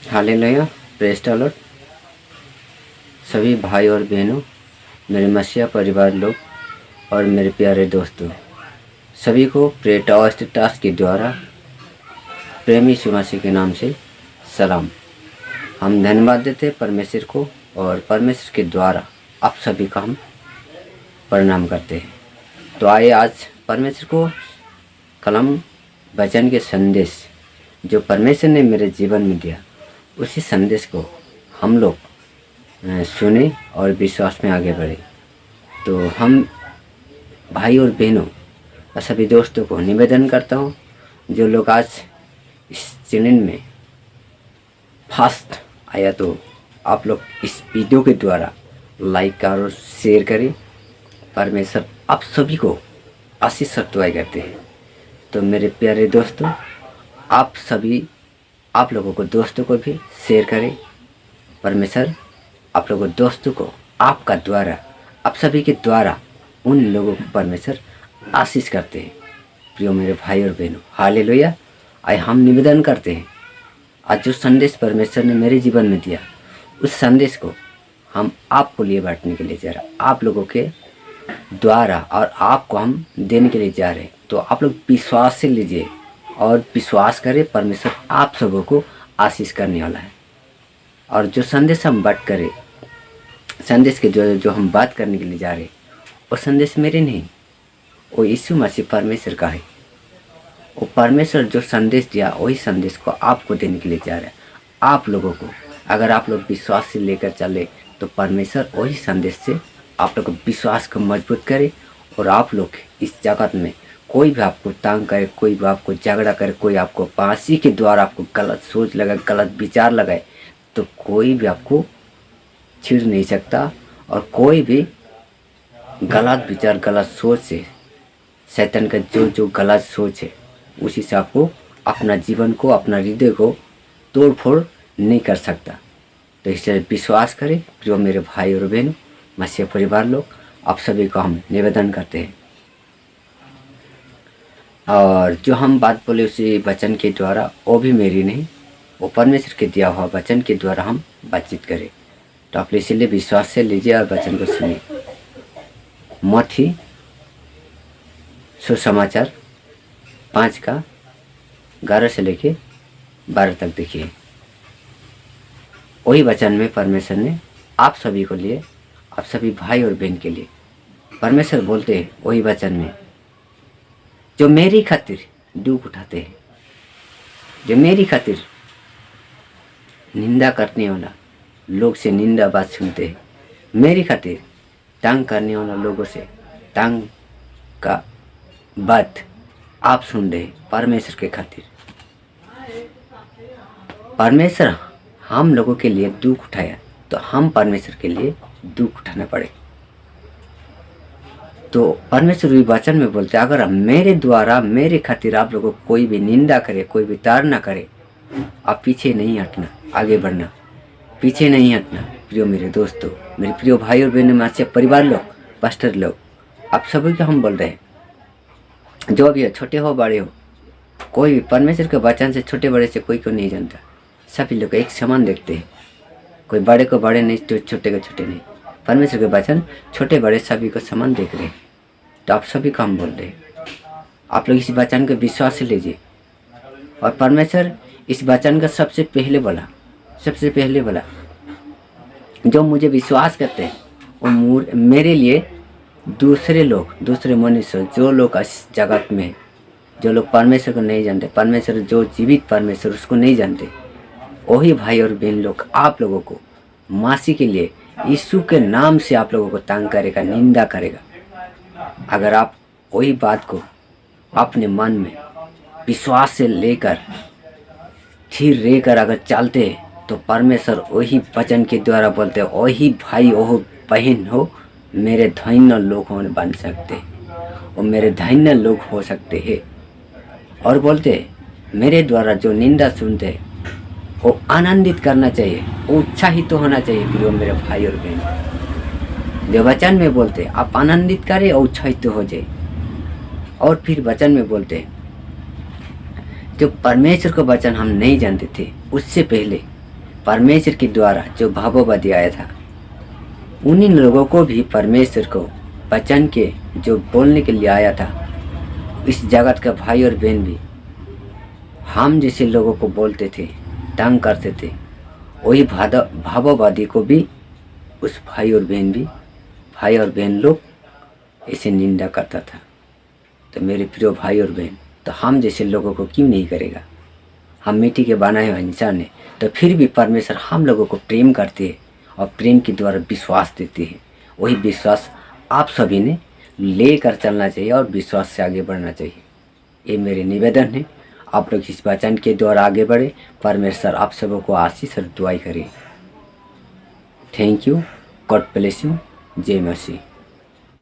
Hallelujah, praise the Lord. सभी भाई और बहनों, मेरे मसीहा परिवार लोग और मेरे प्यारे दोस्तों, सभी को टास्क के द्वारा प्रेमी यीशु मसीह के नाम से सलाम। हम धन्यवाद देते हैं परमेश्वर को और परमेश्वर के द्वारा आप सभी का हम प्रणाम करते हैं। तो आइए आज परमेश्वर को कलम वचन के संदेश जो परमेश्वर ने मेरे जीवन में दिया, उसी संदेश को हम लोग सुने और विश्वास में आगे बढ़े। तो हम भाई और बहनों और सभी दोस्तों को निवेदन करता हूँ, जो लोग आज इस चैनल में फास्ट आया तो आप लोग इस वीडियो के द्वारा लाइक और शेयर करें। परमेश्वर आप सभी को आशीष दुआएं करते हैं। तो मेरे प्यारे दोस्तों, आप लोगों को दोस्तों को भी शेयर करें। परमेश्वर आप लोगों दोस्तों को आपका द्वारा, आप सभी के द्वारा उन लोगों को परमेश्वर आशीष करते हैं। प्रिय मेरे भाई और बहनों, हालेलुया। आइए हम निवेदन करते हैं, आज जो संदेश परमेश्वर ने मेरे जीवन में दिया, उस संदेश को हम आपको लिए बांटने के लिए जा रहे हैं, आप लोगों के द्वारा, और आपको हम देने के लिए जा रहे हैं। तो आप लोग विश्वास से लीजिए और विश्वास करें, परमेश्वर आप सबों को आशीष करने वाला है। और जो संदेश हम बात करें, संदेश के जो हम बात करने के लिए जा रहे हैं, वो संदेश मेरे नहीं, वो यीशु मसीह परमेश्वर का है। वो परमेश्वर जो संदेश दिया, वही संदेश को आपको देने के लिए जा रहा है। आप लोगों को अगर आप लोग विश्वास से लेकर चले तो परमेश्वर वही संदेश से आप लोग को विश्वास को मजबूत करे। और आप लोग इस जगत में कोई भी आपको तंग करे, कोई भी आपको झगड़ा करे, कोई आपको फांसी के द्वारा आपको गलत सोच लगाए, गलत विचार लगाए, तो कोई भी आपको छीड़ नहीं सकता। और कोई भी गलत विचार, गलत सोच से, शैतान का जो गलत सोच है, उसी से आपको अपना जीवन को, अपना हृदय को तोड़ फोड़ नहीं कर सकता। तो इससे विश्वास करें। प्रिय मेरे भाई और बहनों, मसीह परिवार लोग, आप सभी को हम निवेदन करते हैं। और जो हम बात बोले उसी वचन के द्वारा, वो भी मेरी नहीं, वो परमेश्वर के दिया हुआ वचन के द्वारा हम बातचीत करें। तो आप इसीलिए विश्वास से लीजिए और वचन को सुनिए। मत्ती सुसमाचार 5 का 11 से लेके 12 तक देखिए। वही वचन में परमेश्वर ने आप सभी को लिए, आप सभी भाई और बहन के लिए परमेश्वर बोलते हैं वही वचन में, जो मेरी खातिर दुख उठाते हैं, जो मेरी खातिर निंदा करने वाला लोग से निंदा बात सुनते हैं, मेरी खातिर तंग करने वाला लोगों से तंग का बात आप सुन रहे परमेश्वर के खातिर। परमेश्वर हम लोगों के लिए दुख उठाया, तो हम परमेश्वर के लिए दुख उठाना पड़े। तो परमेश्वर भी वचन में बोलते हैं, अगर मेरे द्वारा, मेरे खातिर आप लोगों को कोई भी निंदा करे, कोई भी ताड़ना करे, आप पीछे नहीं हटना, आगे बढ़ना, पीछे नहीं हटना। प्रियो मेरे दोस्तों, मेरे प्रिय भाई और बहनों, मसीह परिवार लोग, पास्टर लोग, आप सभी को हम बोल रहे हैं, जो भी हो, छोटे हो बड़े हो, कोई भी परमेश्वर के वचन से छोटे बड़े से कोई को नहीं जानता। सभी लोग एक समान देखते हैं, कोई बड़े को बड़े नहीं, तो छोटे को छोटे नहीं। परमेश्वर के वचन छोटे बड़े सभी को समान देख रहे हैं। तो आप सभी को हम बोल रहे हैं, आप लोग इस वचन को विश्वास से लीजिए। और परमेश्वर इस वचन का सबसे पहले बोला, जो मुझे विश्वास करते हैं वो मेरे लिए दूसरे लोग, दूसरे मनुष्य, जो लोग इस जगत में, जो लोग परमेश्वर को नहीं जानते, परमेश्वर जो जीवित परमेश्वर उसको नहीं जानते, वही भाई और बहन लोग आप लोगों को मासी के लिए यीशु के नाम से आप लोगों को तंग करेगा, निंदा करेगा। अगर आप वही बात को अपने मन में विश्वास से लेकर स्थिर रहकर अगर चलते हैं, तो परमेश्वर वही वचन के द्वारा बोलते हैं, वही भाई वो बहन हो मेरे धन्य लोग होने बन सकते हैं, और मेरे धन्य लोग हो सकते हैं। और बोलते हैं मेरे द्वारा जो निंदा सुनते हैं, वो आनंदित करना चाहिए, वो उत्साहित तो होना चाहिए। प्रिय मेरे भाई और बहन, जो वचन में बोलते हैं आप आनंदित करें और उत्साहित हो जाए। और फिर वचन में बोलते हैं जो परमेश्वर का वचन हम नहीं जानते थे, उससे पहले परमेश्वर के द्वारा जो भाववादी आया था, उन्हीं लोगों को भी परमेश्वर को वचन के जो बोलने के लिए आया था, इस जगत का भाई और बहन भी हम जैसे लोगों को बोलते थे, तंग करते थे, वही भाववादी को भी उस भाई और बहन लोग ऐसे निंदा करता था। तो मेरे प्रिय भाई और बहन, तो हम जैसे लोगों को क्यों नहीं करेगा? हम मिट्टी के बनाए हुए इंसान हैं, तो फिर भी परमेश्वर हम लोगों को प्रेम करते हैं और प्रेम के द्वारा विश्वास देते हैं। वही विश्वास आप सभी ने लेकर चलना चाहिए और विश्वास से आगे बढ़ना चाहिए। ये मेरे निवेदन है। आप लोग इस वचन के द्वारा आगे बढ़े। परमेश्वर आप सबों को आशीष और दुआई करे। Thank you. God bless you. जय मसीह।